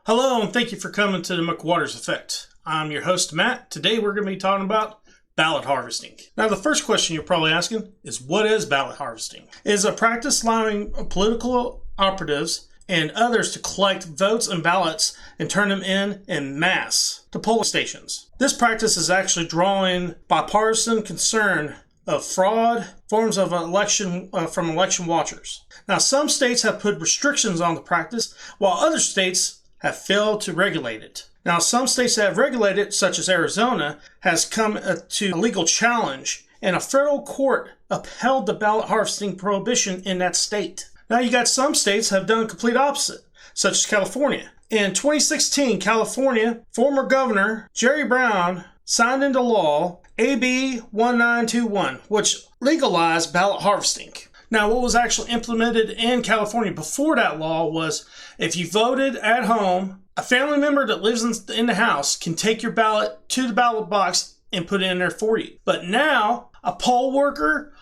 Hello, and thank you for coming to the McWaters Effect. I'm your host, Matt. Today we're going to be talking about ballot harvesting. Now, the first question you're probably asking is, what is ballot harvesting? It is a practice allowing political operatives and others to collect votes and ballots and turn them in mass to polling stations. This practice is actually drawing bipartisan concern of fraud, forms of election from election watchers. Now, some states have put restrictions on the practice, while other states have failed to regulate it. Now, some states that have regulated it, such as Arizona, has come to a legal challenge, and a federal court upheld the ballot harvesting prohibition in that state. Now, you got some states have done the complete opposite, such as California. In 2016, California former Governor Jerry Brown signed into law AB 1921, which legalized ballot harvesting. Now, what was actually implemented in California before that law was if you voted at home, a family member that lives in the house can take your ballot to the ballot box and put it in there for you. But now, a poll worker,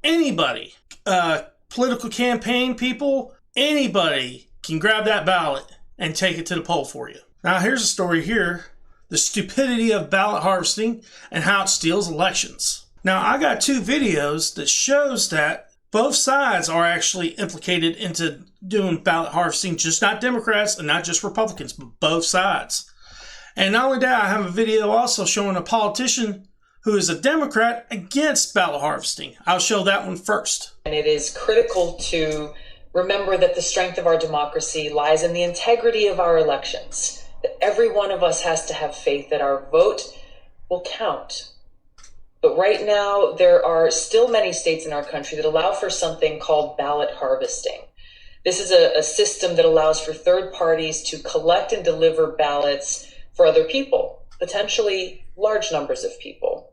anybody, political campaign people, anybody can grab that ballot and take it to the poll for you. Now, here's a story here. The stupidity of ballot harvesting and how it steals elections. Now, I got two videos that shows that both sides are actually implicated into doing ballot harvesting, just not Democrats and not just Republicans, but both sides. And not only that, I have a video also showing a politician who is a Democrat against ballot harvesting. I'll show that one first. And it is critical to remember that the strength of our democracy lies in the integrity of our elections. That every one of us has to have faith that our vote will count. But right now, there are still many states in our country that allow for something called ballot harvesting. This is a system that allows for third parties to collect and deliver ballots for other people, potentially large numbers of people.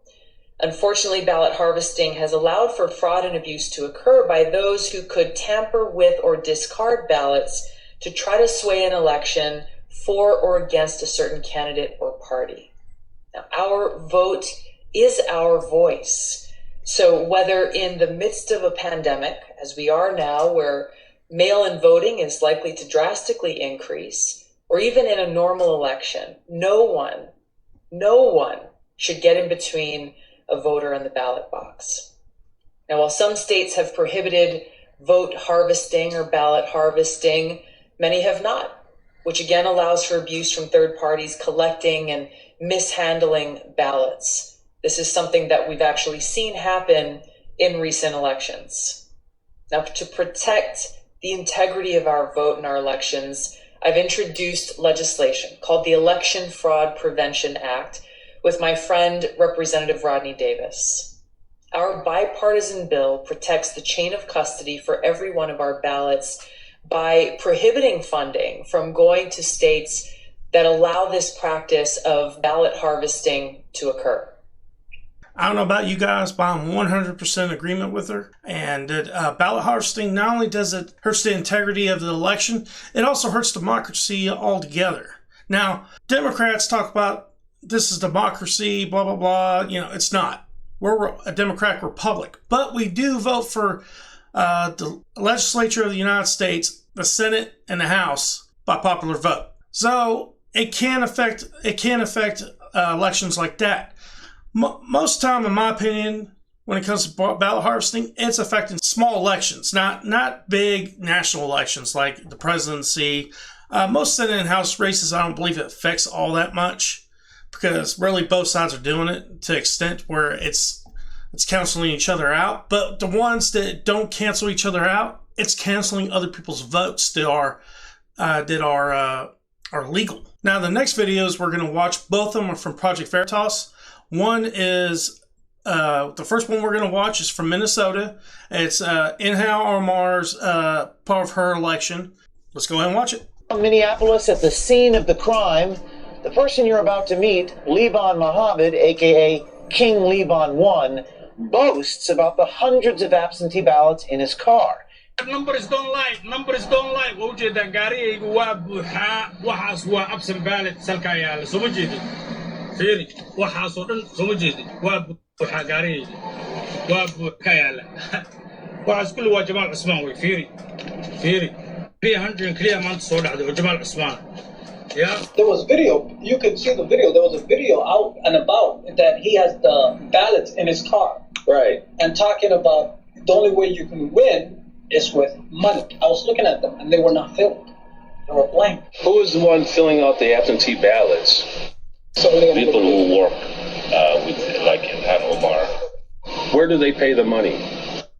Unfortunately, ballot harvesting has allowed for fraud and abuse to occur by those who could tamper with or discard ballots to try to sway an election for or against a certain candidate or party. Now, our vote is our voice. So whether in the midst of a pandemic, as we are now, where mail-in voting is likely to drastically increase, or even in a normal election, no one should get in between a voter and the ballot box. Now, while some states have prohibited vote harvesting or ballot harvesting, many have not, which again allows for abuse from third parties collecting and mishandling ballots. This is something that we've actually seen happen in recent elections. Now, to protect the integrity of our vote in our elections, I've introduced legislation called the Election Fraud Prevention Act with my friend, Representative Rodney Davis. Our bipartisan bill protects the chain of custody for every one of our ballots by prohibiting funding from going to states that allow this practice of ballot harvesting to occur. I don't know about you guys, but I'm 100% agreement with her. And that ballot harvesting, not only does it hurt the integrity of the election, it also hurts democracy altogether. Now, Democrats talk about this is democracy, blah, blah, blah. You know, it's not. We're a democratic republic. But we do vote for the legislature of the United States, the Senate, and the House by popular vote. So it can affect elections like that. Most time, in my opinion, when it comes to ballot harvesting, it's affecting small elections, not big national elections like the presidency. Most Senate and House races, I don't believe it affects all that much because really both sides are doing it to an extent where it's canceling each other out. But the ones that don't cancel each other out, it's canceling other people's votes that are legal. Now, the next videos we're going to watch, both of them are from Project Veritas. One is, the first one we're going to watch is from Minnesota. It's Inhal Armar's part of her election. Let's go ahead and watch it. Minneapolis, at the scene of the crime, the person you're about to meet, Liban Mohammed, aka King Liban 1, boasts about the hundreds of absentee ballots in his car. Numbers don't lie. Wajida gaarigaygu waa buuxaa waxaas waa absent ballot salka yaala soo jeedin fiiri waxaas oo dhan soo jeedin waa buuxaa gaarigaygu waa buuxaa yaala waxaas kullu waa Jamaal Cusmaan way fiiri 300 kaliya maanta soo dhacday oo Jamaal Cusmaan Yeah. There was video. You could see the video. There was a video out and about that he has the ballots in his car. Right. And talking about the only way you can win is with money. I was looking at them and they were not filled. They were blank. Who is the one filling out the absentee ballots? People who work with, like Ilhan Omar. Where do they pay the money?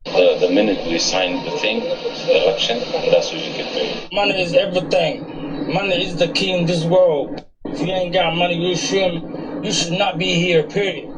The minute we sign the thing, the election, that's when you get paid. Money is everything. Money is the key in this world. If you ain't got money, you should not be here, period.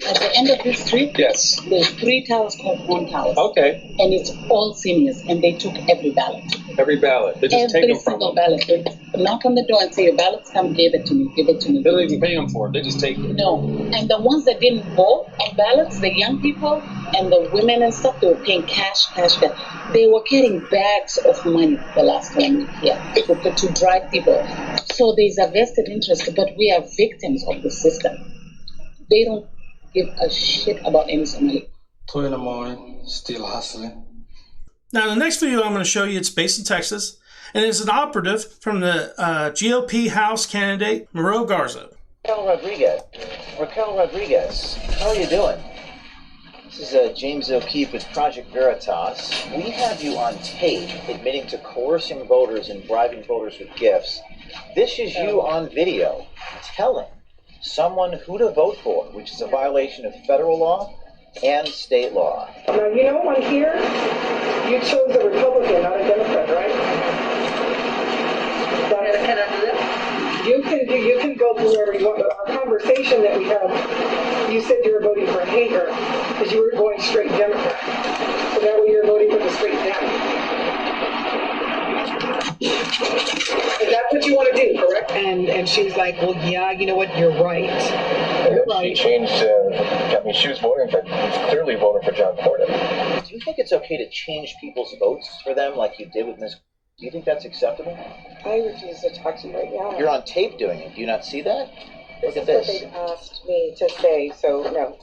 At the end of this street, Yes. there's 3 towers called one tower. Okay. And it's all seniors, and they took every ballot. Every ballot. They just take Every them from single them. ballot. They knock on the door and say, your ballots come, give it to me, give it to me. They don't even pay them for it. They just take it. No. And the ones that didn't vote on ballots, the young people and the women and stuff, they were paying cash. They were getting bags of money the last time here to drive people. So there's a vested interest, but we are victims of the system. They don't give a shit about any Somali. 2 in the morning, still hustling. Now, the next video I'm going to show you, it's based in Texas, and it's an operative from the GOP House candidate, Mauro Garza. Raquel Rodriguez, how are you doing? This is James O'Keefe with Project Veritas. We have you on tape admitting to coercing voters and bribing voters with gifts. This is you on video telling someone who to vote for, which is a violation of federal law and state law. Now, you know, on here, you chose a Republican, not a Democrat, right? Can I do that? You can go wherever you want, but our conversation that we had, you said you were voting for Hager because you were going straight Democrat. So that way you're voting for the straight Dem. And that's what you want to do, correct? And she was like, well, yeah, you know what, you're right. You're right. She changed, she was clearly voting for John Cornyn. Do you think it's okay to change people's votes for them like you did with Ms. Do you think that's acceptable? I refuse to talk to you right now. You're on tape doing it. Do you not see that? Look at This this. is what they've asked me to say, so no.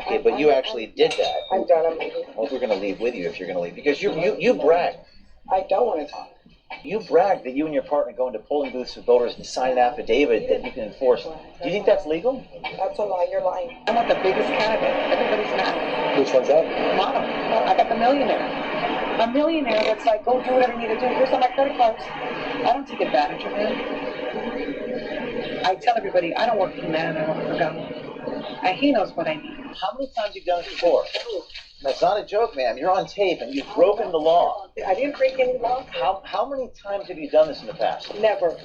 Okay, but you actually did that. I'm done. I'm leaving. Well, we're going to leave with you if you're going to leave. Because you bragged. I don't want to talk. You bragged that you and your partner go into polling booths with voters and sign an affidavit that you can enforce. Do you think that's legal? That's a lie. You're lying. I want the biggest candidate. Everybody's mad. Which one's that? Mom, I got the millionaire. A millionaire that's like, go do whatever you need to do. Here's all my credit cards. I don't take advantage of it. I tell everybody, I don't work for man, I work for God. And he knows what I need. How many times have you done it before? That's not a joke, ma'am. You're on tape and you've broken the law. I didn't break any law. How many times have you done this in the past? Never.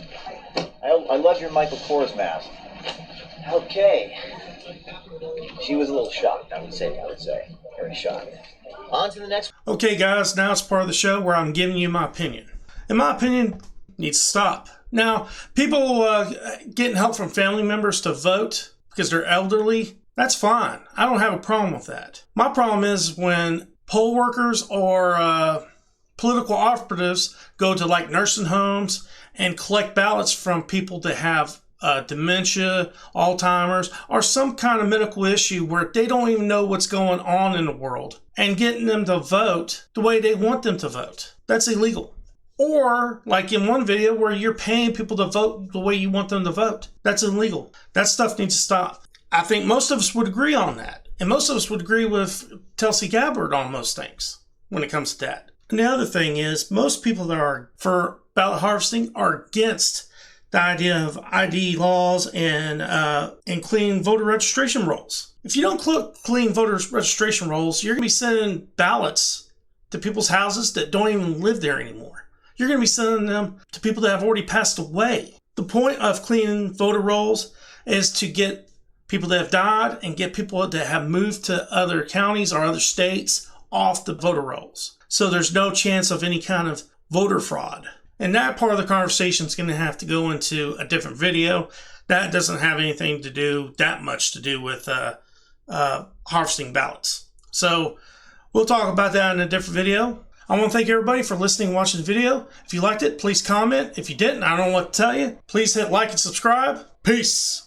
I love your Michael Kors mask. Okay. She was a little shocked, I would say. Very shocked. On to the next. Okay, guys, now it's part of the show where I'm giving you my opinion. And my opinion needs to stop. Now, people getting help from family members to vote because they're elderly, that's fine. I don't have a problem with that. My problem is when poll workers or political operatives go to like nursing homes and collect ballots from people that have dementia, Alzheimer's, or some kind of medical issue where they don't even know what's going on in the world, and getting them to vote the way they want them to vote. That's illegal. Or, like in one video where you're paying people to vote the way you want them to vote. That's illegal. That stuff needs to stop. I think most of us would agree on that. And most of us would agree with Tulsi Gabbard on most things when it comes to that. And the other thing is, most people that are for ballot harvesting are against the idea of ID laws and clean voter registration rolls. If you don't clean voter registration rolls, you're going to be sending ballots to people's houses that don't even live there anymore. You're going to be sending them to people that have already passed away. The point of cleaning voter rolls is to get people that have died and get people that have moved to other counties or other states off the voter rolls. So there's no chance of any kind of voter fraud. And that part of the conversation is going to have to go into a different video. That doesn't have anything to do, that much to do with harvesting ballots. So we'll talk about that in a different video. I want to thank everybody for listening and watching the video. If you liked it, please comment. If you didn't, I don't know what to tell you. Please hit like and subscribe. Peace.